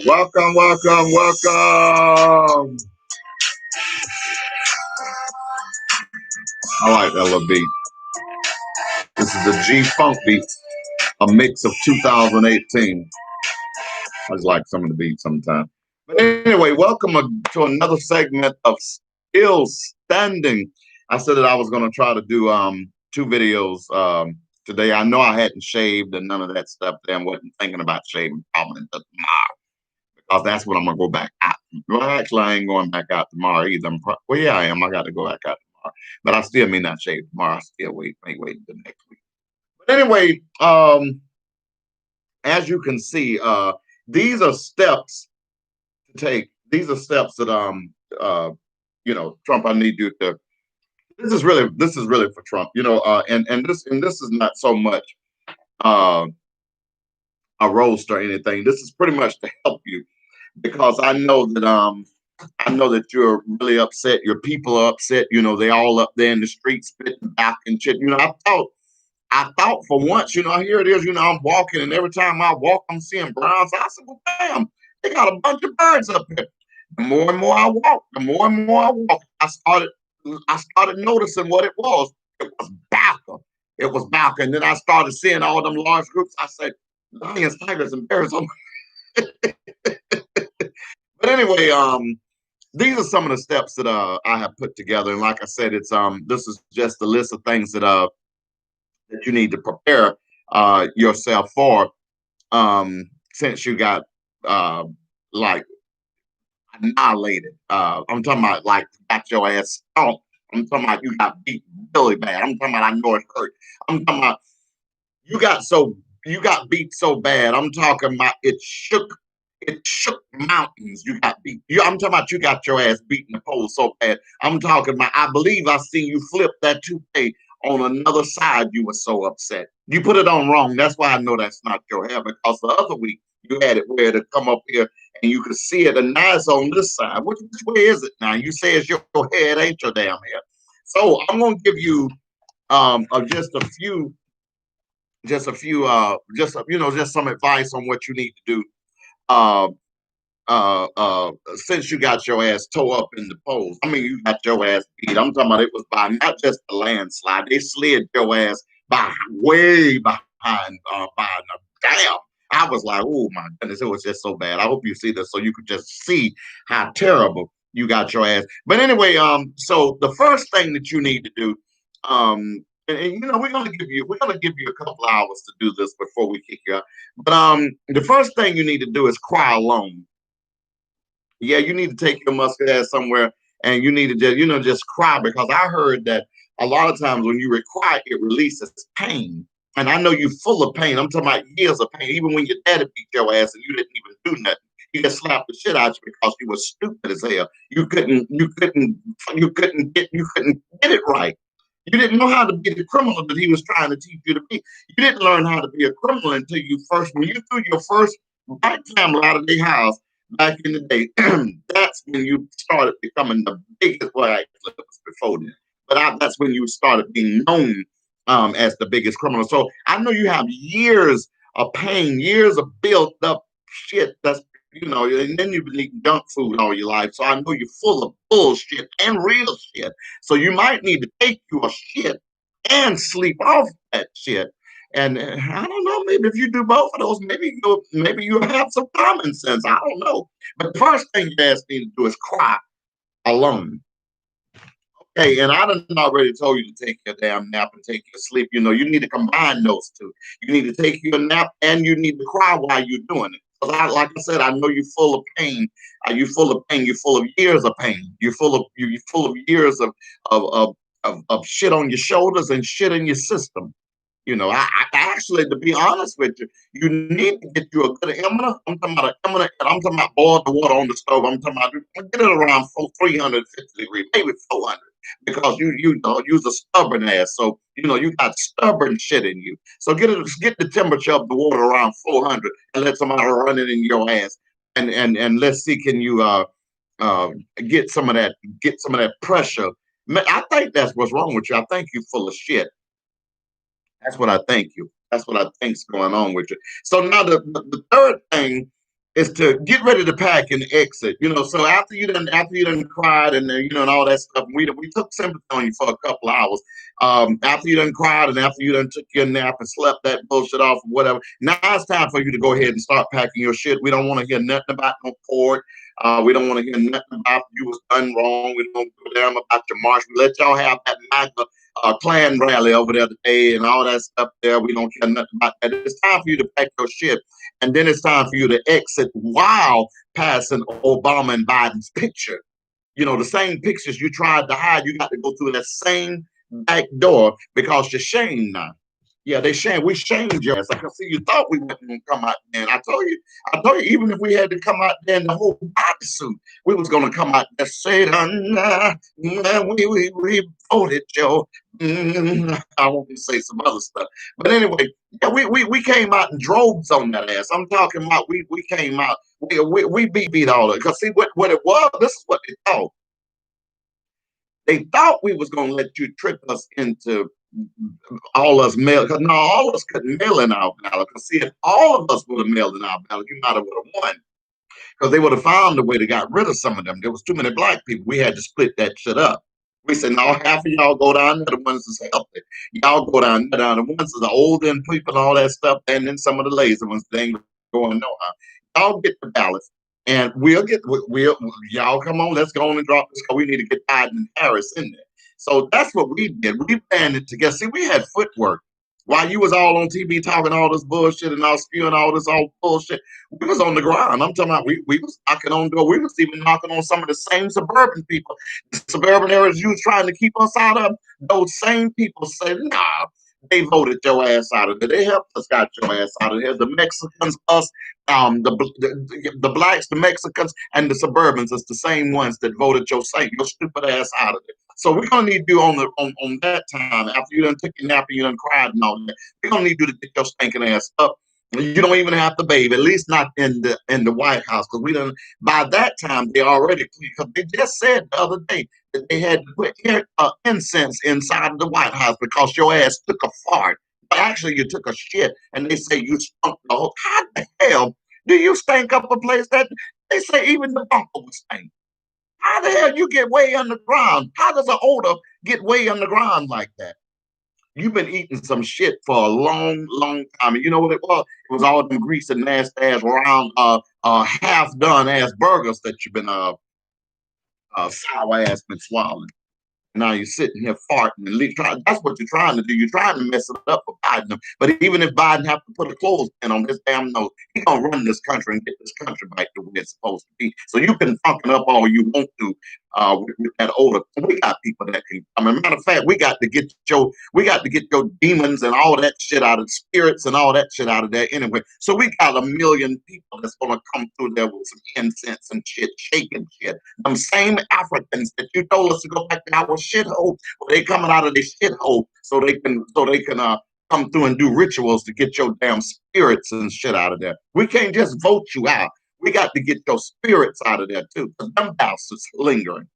Welcome, welcome, welcome. I like that little beat. This is the G Funk beat, a mix of 2018. I just like some of the beats sometimes. But anyway, welcome to another segment of Still Standing. I said that I was going to try to do two videos today. I know I hadn't shaved and none of that stuff. Then wasn't thinking about shaving probably tomorrow because that's what I'm gonna go back out. Well, actually, I ain't going back out tomorrow either. Well, yeah, I am. I got to go back out tomorrow, but I still may not shave tomorrow. I still wait until next week. But anyway, as you can see, these are steps to take. These are steps that Trump. I need you to. This is really for Trump. And this is not so much uh, a roast or anything. This is pretty much to help you because I know that you're really upset. Your people are upset. They all up there in the streets spitting back and shit. I thought for once, here it is. I'm walking, and every time I walk, I'm seeing browns. I said, well, damn, they got a bunch of birds up here. The more and more I walk, I started noticing what it was. It was Baka. It was Baka. And then I started seeing all them large groups. I said, lions, tigers, and bears. But anyway, these are some of the steps that I have put together. And like I said, this is just a list of things that you need to prepare yourself for since you got uh, like annihilated. I'm talking about like got your ass stomped. I'm talking about you got beat really bad. I'm talking about I know it hurt. I'm talking about you got so you got beat so bad. I'm talking about it shook mountains. You got beat. I'm talking about you got your ass beat in the pole so bad. I'm talking about I believe I seen you flip that toupee on another side. You were so upset. You put it on wrong. That's why I know that's not your hair because the other week you had it where to come up here and you could see it, and now it's on this side. Which way is it now? You say it's your head, ain't your damn hair. So I'm gonna give you just some advice on what you need to do. Uh, since you got your ass tore up in the polls. I mean, you got your ass beat. I'm talking about it was by not just a landslide. They slid your ass by way behind by the damn. I was like, oh my goodness, it was just so bad. I hope you see this so you could just see how terrible you got your ass. But anyway, so the first thing that you need to do, we're gonna give you a couple hours to do this before we kick you out. But the first thing you need to do is cry alone. Yeah, you need to take your muscle ass somewhere and you need to just cry because I heard that a lot of times when you cry, it releases pain. And I know you're full of pain. I'm talking about years of pain. Even when your daddy beat your ass and you didn't even do nothing, he just slapped the shit out you because you were stupid as hell. You couldn't get it right. You didn't know how to be the criminal that he was trying to teach you to be. You didn't learn how to be a criminal until when you threw your first white family out of their house back in the day. That's when you started becoming the biggest. Well, actually, it was before then, but that's when you started being known as the biggest criminal. So I know you have years of pain, years of built up shit. And then you've been eating junk food all your life. So I know you're full of bullshit and real shit. So you might need to take your shit and sleep off that shit. And I don't know, maybe if you do both of those, maybe you'll have some common sense. I don't know. But the first thing you ask me to do is cry alone. Okay, and I done already told you to take your damn nap and take your sleep. You need to combine those two. You need to take your nap and you need to cry while you're doing it. Because like I said, I know you're full of pain. You're full of pain. You're full of years of pain. You're full of years of shit on your shoulders and shit in your system. I actually, to be honest with you, you need to get you a good emmer. I'm talking about an emmer. I'm talking about boil the water on the stove. I'm talking about get it around 350 degrees, maybe 400, because you're a stubborn ass. So you got stubborn shit in you. So get the temperature of the water around 400 and let somebody run it in your ass, and let's see, can you uh get some of that pressure. I think that's what's wrong with you. I think you're full of shit. That's what I think you. That's what I think's going on with you. So now the third thing is to get ready to pack and exit. So after you done cried and and all that stuff, we took sympathy on you for a couple hours. After you done cried and after you done took your nap and slept that bullshit off or whatever, now it's time for you to go ahead and start packing your shit. We don't want to hear nothing about no court. We don't want to hear nothing about you was done wrong. We don't go down about your march. We let y'all have that MAGA Klan rally over there today and all that stuff there. We don't care nothing about that. It's time for you to pack your shit. And then it's time for you to exit while passing Obama and Biden's picture. The same pictures you tried to hide, you got to go through that same back door because you're shamed now. Yeah, we shamed your ass. I can see you thought we weren't gonna come out there. And I told you, even if we had to come out there in the whole bodysuit, we was gonna come out there saying, we voted, Joe. I won't say some other stuff. But anyway, yeah, we came out in droves on that ass. I'm talking about we came out, we beat all of it. Because see what it was, this is what they thought. They thought we was gonna let you trick us into all us mail, because no, all of us couldn't mail in our ballot. Because see, if all of us would have mailed in our ballot, you might have would have won. Because they would have found a way to got rid of some of them. There was too many black people. We had to split that shit up. We said, no, half of y'all go down there, the ones that's healthy. Y'all go down there, the ones that are older and people and all that stuff, and then some of the lazy ones, they ain't going nowhere. Y'all get the ballots. And y'all come on, let's go on and drop this because we need to get Biden and Harris in there. So that's what we did. We banded together. See, we had footwork. While you was all on TV talking all this bullshit and all spewing all this old bullshit, we was on the ground. I'm talking about we was knocking on the door. We was even knocking on some of the same suburban people, the suburban areas you was trying to keep us out of. Those same people said, nah, they voted your ass out of there. They helped us got your ass out of here. The Mexicans, us, the blacks, the Mexicans, and the suburbans is the same ones that voted your stupid ass out of there. So we're gonna need you on that time after you done took your nap and you done cried and all that. We're gonna need you to get your stinking ass up. You don't even have to bathe, at least not in the White House, because we done by that time they already, because they just said the other day that they had to put incense inside of the White House because your ass took a fart. Actually, you took a shit, and they say you stunk the whole. How the hell do you stink up a place that they say even the bunker would stink? How the hell you get way underground? How does an odor get way underground like that? You've been eating some shit for a long, long time. And you know what it was? It was all them greasy, nasty ass, round, half done ass burgers that you've been sour ass been swallowing. Now you're sitting here farting and that's what you're trying to do. You're trying to mess it up for Biden. But even if Biden have to put a clothespin on his damn nose, he's gonna run this country and get this country back to where it's supposed to be. So you can function up all you want to with that odor. We got people that can. I mean, matter of fact, we got to get your demons and all that shit out of spirits and all that shit out of there anyway. So we got a million people that's gonna come through there with some incense and shit, shaking shit. Them same Africans that you told us to go back to our shithole, they coming out of their shithole so they can come through and do rituals to get your damn spirits and shit out of there. We can't just vote you out. We got to get your spirits out of there too, because them bastards lingering.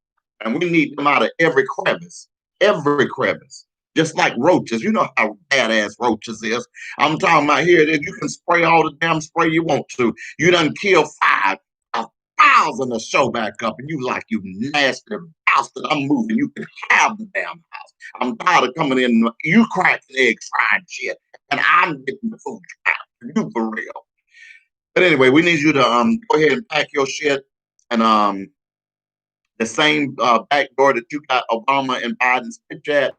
And we need them out of every crevice. Every crevice. Just like roaches. You know how badass roaches is. I'm talking about here that you can spray all the damn spray you want to. You done kill 5,000 to show back up, and you like, you nasty bastard, I'm moving. You can have the damn house. I'm tired of coming in. You cracking eggs, fried shit, and I'm getting the food out. You for real. But anyway, we need you to go ahead and pack your shit, and the same back door that you got Obama and Biden's picture at.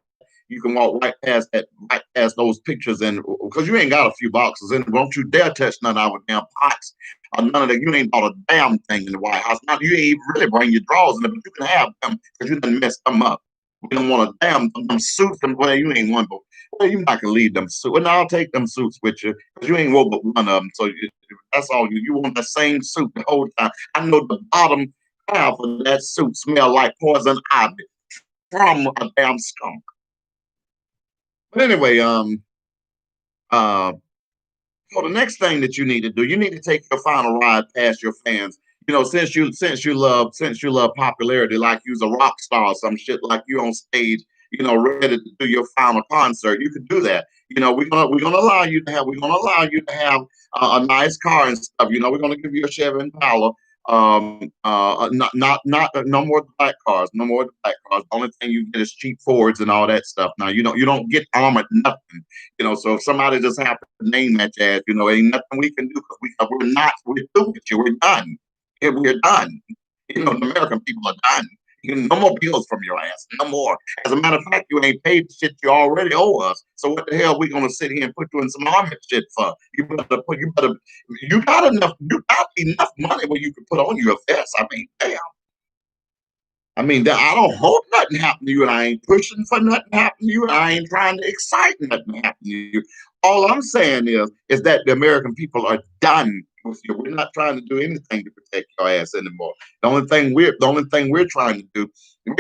You can walk right past those pictures, and because you ain't got a few boxes in, don't you dare touch none of our damn pots or none of that. You ain't bought a damn thing in the White House. Now you ain't even really bring your drawers in there, but you can have them because you done messed them up. We don't want a damn them suits. Well, you ain't one, but well, you not gonna leave them suits. And I'll take them suits with you because you ain't wore but one of them. So that's all you want the same suit the whole time. I know the bottom half of that suit smell like poison ivy from a damn skunk. But anyway, so the next thing that you need to do, you need to take your final ride past your fans. Since you love popularity, like you's a rock star or some shit, like you on stage, ready to do your final concert, you could do that. we're gonna allow you to have a nice car and stuff. We're gonna give you a Chevy Impala. No more black cars, no more black cars. The only thing you get is cheap Fords and all that stuff. Now you don't get armored nothing. So if somebody just happens to name that ass, ain't nothing we can do because we're through with you. We're done. Yeah, we're done. The American people are done. No more bills from your ass. No more. As a matter of fact, you ain't paid the shit you already owe us. So what the hell we gonna sit here and put you in some army shit for? You got enough money where you can put on your vest. I mean, damn. I mean, I don't hope nothing happened to you, and I ain't pushing for nothing to happen to you, and I ain't trying to excite nothing to happen to you. All I'm saying is that the American people are done with you. We're not trying to do anything to protect your ass anymore. The only thing we're trying to do, we're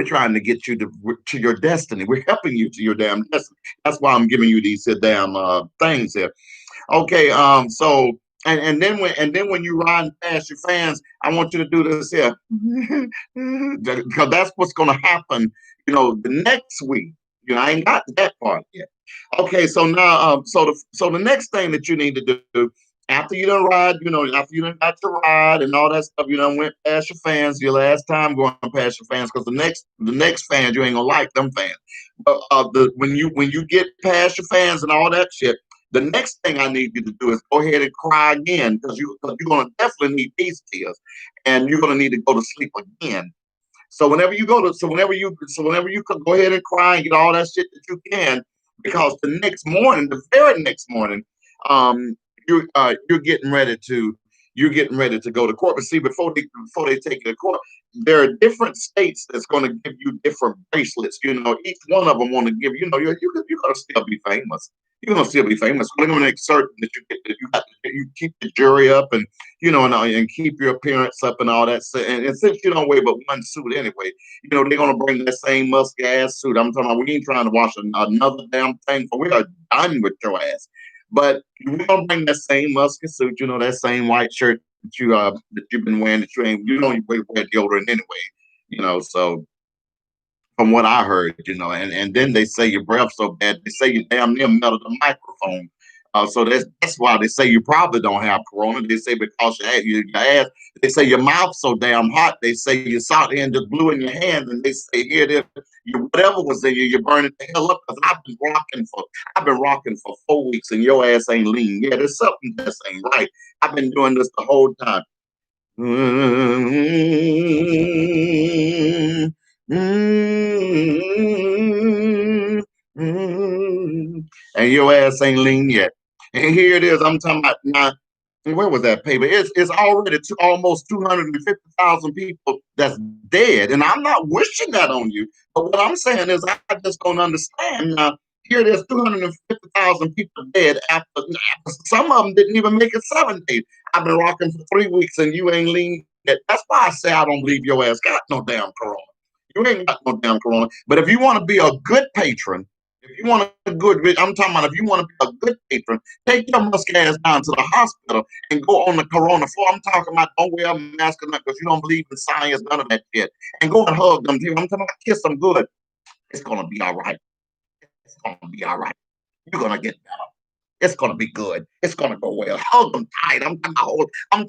trying to get you to your destiny. We're helping you to your damn destiny. That's why I'm giving you these damn things here. Okay, so and then when you ride past your fans, I want you to do this here because that's what's going to happen. The next week. I ain't got to that part yet. Okay, so now, so the next thing that you need to do after you done ride, after you done got your ride and all that stuff, you done went past your fans, your last time going past your fans, because the next fans you ain't gonna like them fans. But when you get past your fans and all that shit, the next thing I need you to do is go ahead and cry again because you're gonna definitely need these tears, and you're gonna need to go to sleep again. So whenever you could go ahead and cry and get all that shit that you can, because the very next morning, um, you're getting ready to go to court. But see, before they take you to court, there are different states that's going to give you different bracelets. Each one of them want to give you're gonna still be famous. You're gonna still be famous. They're going to make certain that you keep the jury up and keep your appearance up and all that. And since you don't wear but one suit anyway, they're gonna bring that same musky ass suit. I'm talking about we ain't trying to wash another damn thing, for we are done with your ass. But we're gonna bring that same musky suit, that same white shirt that you've been wearing that you don't wear deodorant anyway. So from what I heard, and then they say your breath so bad, they say you damn near melted the microphone. So that's why they say you probably don't have corona. They say because your ass, they say your mouth so damn hot. They say you sat there and just blew in your hands, and they say here it is, whatever was in you, you're burning the hell up. Because I've been rocking for 4 weeks, and your ass ain't lean. Yeah, there's something that ain't right. I've been doing this the whole time. Mm, mm, mm. And your ass ain't lean yet. And here it is. I'm talking about now. Where was that paper? It's already almost 250,000 people that's dead, and I'm not wishing that on you. But what I'm saying is, I just don't understand. Now, here it is, 250,000 people dead after some of them didn't even make it 7 days. I've been rocking for 3 weeks, and you ain't lean yet. That's why I say I don't believe your ass got no damn corona. You ain't got no damn corona. But if you want to be a good patron, if you want a good, I'm talking about if you want to be a good patron, take your musk ass down to the hospital and go on the corona floor. I'm talking about don't wear a mask or nothing because you don't believe in science, none of that shit. And go and hug them. I'm talking about kiss them good. It's gonna be all right. It's gonna be all right. You're gonna get better. It's gonna be good. It's gonna go well. Hug them tight. I'm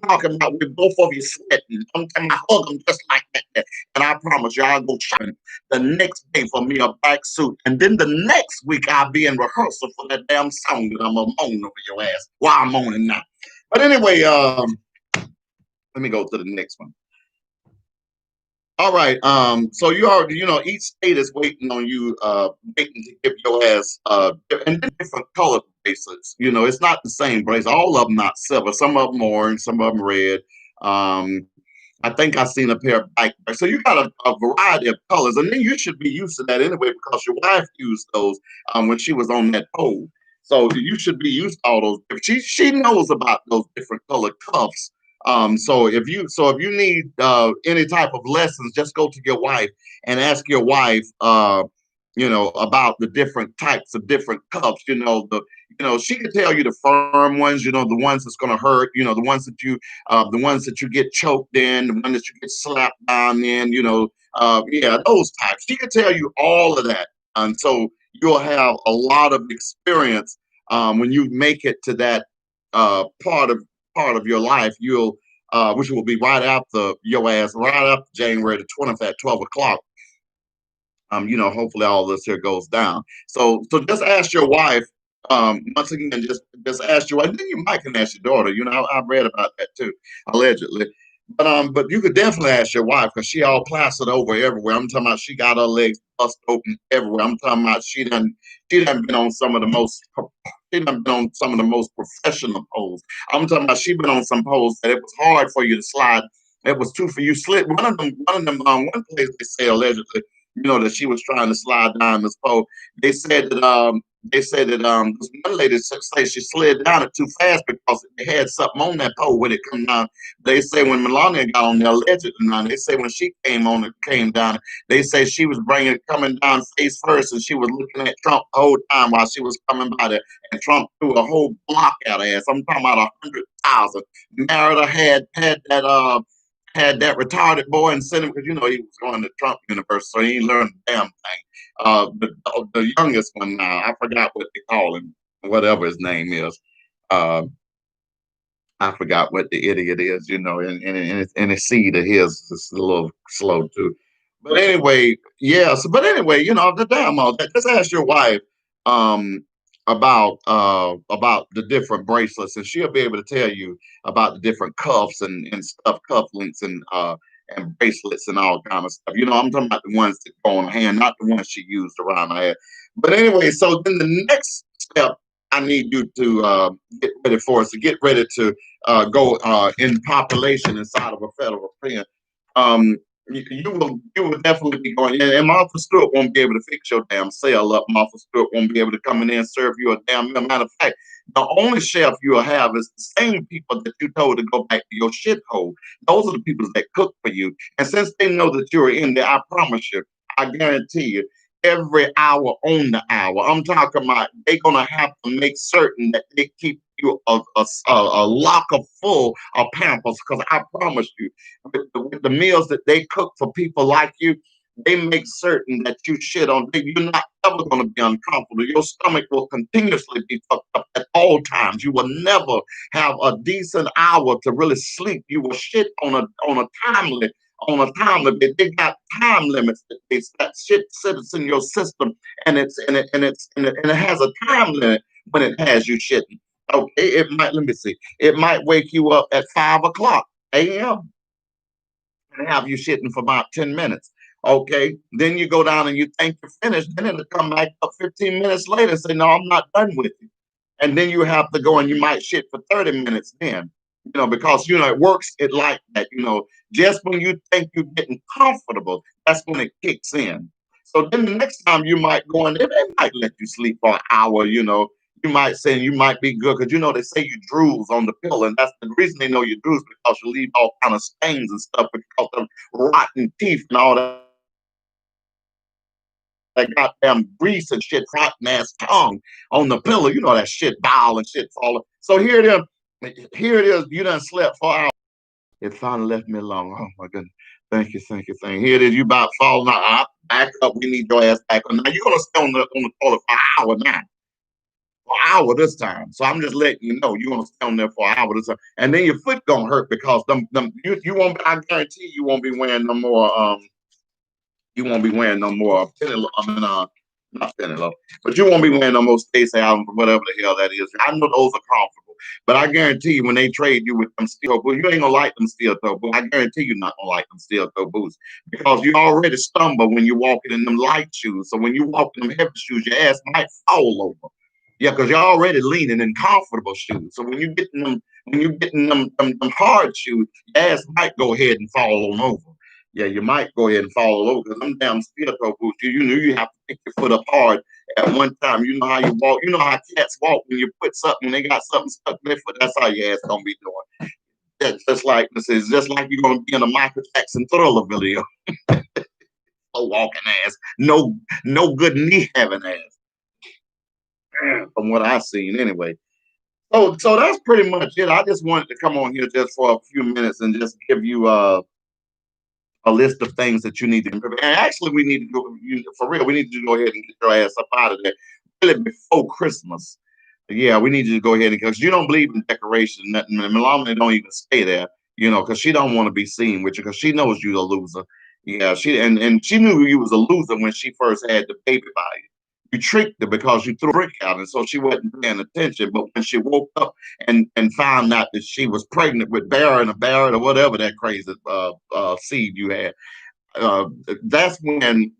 talking about with both of you sweating. I'm talking about hug them just like that. And I promise you, I'll go shopping the next day for me a black suit. And then the next week I'll be in rehearsal for that damn song that I'm gonna moan over your ass. Well, I'm moaning now. But anyway, let me go to the next one. All right. So you already, each state is waiting on you, waiting to give your ass, and then different color bracelets. It's not the same bracelet. All of them not silver. Some of them orange, some of them red. Um, I think I seen a pair of black. So you got a variety of colors, and then you should be used to that anyway because your wife used those when she was on that pole. So you should be used to all those. She knows about those different colored cuffs. So if you need any type of lessons, just go to your wife and ask your wife, about the different types of different cuffs. She could tell you the firm ones, the ones that's gonna hurt, the ones that you get choked in, the one that you get slapped down in, yeah, those types. She could tell you all of that. And so you'll have a lot of experience when you make it to that uh, part of part of your life. You'll which will be right after your ass, right after January the 20th at 12 o'clock. Hopefully all this here goes down. So just ask your wife. Once again, just ask your wife. Then you might can ask your daughter. I've read about that too, allegedly. But you could definitely ask your wife because she all plastered over everywhere. I'm talking about she got her legs bust open everywhere. I'm talking about she done been on some of the most she done been on some of the most professional poles. I'm talking about she been on some poles that it was hard for you to slide. It was too for you slid one of them one place they say allegedly that she was trying to slide down this pole. They said that this one lady say she slid down it too fast because they had something on that pole when it come down. They say when Melania got on there, allegedly now, they say when she came down, they say she was coming down face first, and she was looking at Trump the whole time while she was coming by there, and Trump threw a whole block at her ass. I'm talking about 100,000. Merida had that retarded boy and sent him because he was going to Trump University, so he ain't learned a damn thing. The youngest one now, I forgot what they call him, whatever his name is. Uh, I forgot what the idiot is, and his seed of his is a little slow too. But anyway, yeah. But anyway, the damn all that. Just ask your wife um, about the different bracelets, and she'll be able to tell you about the different cuffs and stuff, cufflinks and bracelets and all kind of stuff. I'm talking about the ones that go on her hand, not the ones she used around her head. But anyway, so then the next step I need you to get ready for us to get ready to go in population inside of a federal pen. Um, you will definitely be going, and Martha Stewart won't be able to fix your damn cell up. Martha Stewart won't be able to come in there and serve you a damn meal. Matter of fact, the only chef you'll have is the same people that you told to go back to your shithole. Those are the people that cook for you. And since they know that you're in there, I promise you, I guarantee you, every hour on the hour. I'm talking about they're gonna have to make certain that they keep you a locker full of Pampers because I promise you, with the meals that they cook for people like you, they make certain that you shit on. You're not ever going to be uncomfortable. Your stomach will continuously be fucked up at all times. You will never have a decent hour to really sleep. You will shit on a time limit. They got time limits that shit sits in your system, and it has a time limit when it has you shitting. Okay, let me see. It might wake you up at 5 o'clock a.m. and have you shitting for about 10 minutes. Okay, then you go down and you think you're finished, then it'll come back up 15 minutes later and say, no, I'm not done with you. And then you have to go and you might shit for 30 minutes then, because it works it like that, just when you think you're getting comfortable, that's when it kicks in. So then the next time you might go in, they might let you sleep for an hour, you might say you might be good because they say you drools on the pillow, and that's the reason they know you drools because you leave all kind of stains and stuff because of rotten teeth and all that goddamn grease and shit, rotten ass tongue on the pillow. That shit bile and shit falling. So here it is. Here it is. You done slept 4 hours. It finally left me alone. Oh my goodness. Thank you, thank you, thank you. Here it is. You about falling out. Back up. We need your ass back on. Now you're gonna stay on the toilet for an hour now. For an hour this time. So I'm just letting you know you're gonna stay on there for an hour this time. And then your foot gonna hurt because you won't I guarantee you won't be wearing no more I mean, not Penelope, but you won't be wearing no more Stacey Adams or whatever the hell that is. I know those are comfortable, but I guarantee you when they trade you with them steel boots, you ain't gonna like them steel toe boots. I guarantee you're not gonna like them steel toe boots because you already stumble when you're walking in them light shoes. So when you walk in them heavy shoes, your ass might fall over. Yeah, because you're already leaning in comfortable shoes. So when you getting them hard shoes, your ass might go ahead and fall on over. Yeah, you might go ahead and fall over because them damn steel toe boots, you know you have to pick your foot up hard at one time. You know how you walk. You know how cats walk when you put something, when they got something stuck in their foot. That's how your ass gonna be doing. That's just like this is just like you're gonna be in a Michael Jackson Thriller video. A walking ass, no good knee having ass, from what I've seen anyway. So that's pretty much it. I just wanted to come on here just for a few minutes and just give you a list of things that you need to improve. And actually, we need to go, for real, we need to go ahead and get your ass up out of there really before Christmas. Yeah, we need you to go ahead and, because you don't believe in decoration, nothing. And Melania don't even stay there, because she don't want to be seen with you because she knows you're a loser. Yeah, and she knew you was a loser when she first had the baby by you. You tricked her because you threw a brick out, and so she wasn't paying attention. But when she woke up and found out that she was pregnant with Barrett or whatever that crazy seed you had, uh, that's when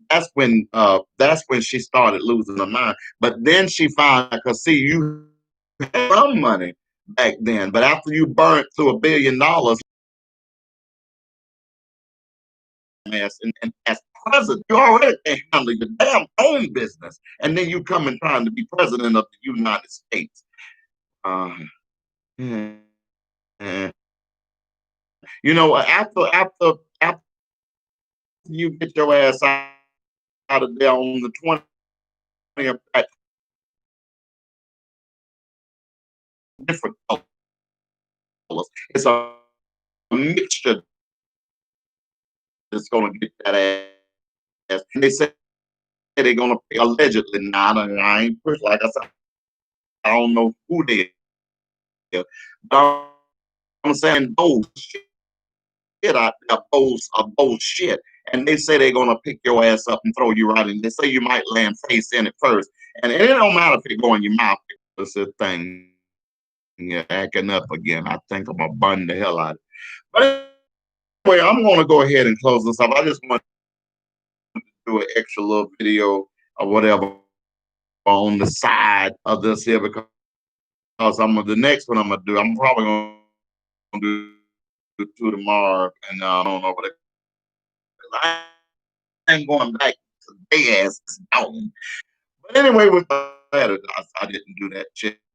she started losing her mind. But then she found out, because see, you had some money back then, but after you burnt through $1 billion, and as president, you already can't handle your damn own business, and then you come and trying to be president of the United States. Uh, yeah. After you get your ass out of there on the 20th, different colors. It's a mixture that's going to get that ass. And they say they're going to pay allegedly. Now, I ain't pushed, like I said, I don't know who they are. But I'm saying those shit out there, those shit. And they say they're going to pick your ass up and throw you right in. They say you might land face in it first. And it don't matter if it go in your mouth. It's a thing. You're acting up again. I think I'm going to burn the hell out of it. But anyway, I'm going to go ahead and close this up. I just want to do an extra little video or whatever on the side of this here, because the next one I'm gonna do. I'm probably gonna do two tomorrow, and I don't know, but I ain't going back to day ass down. But anyway, with that, I didn't do that shit.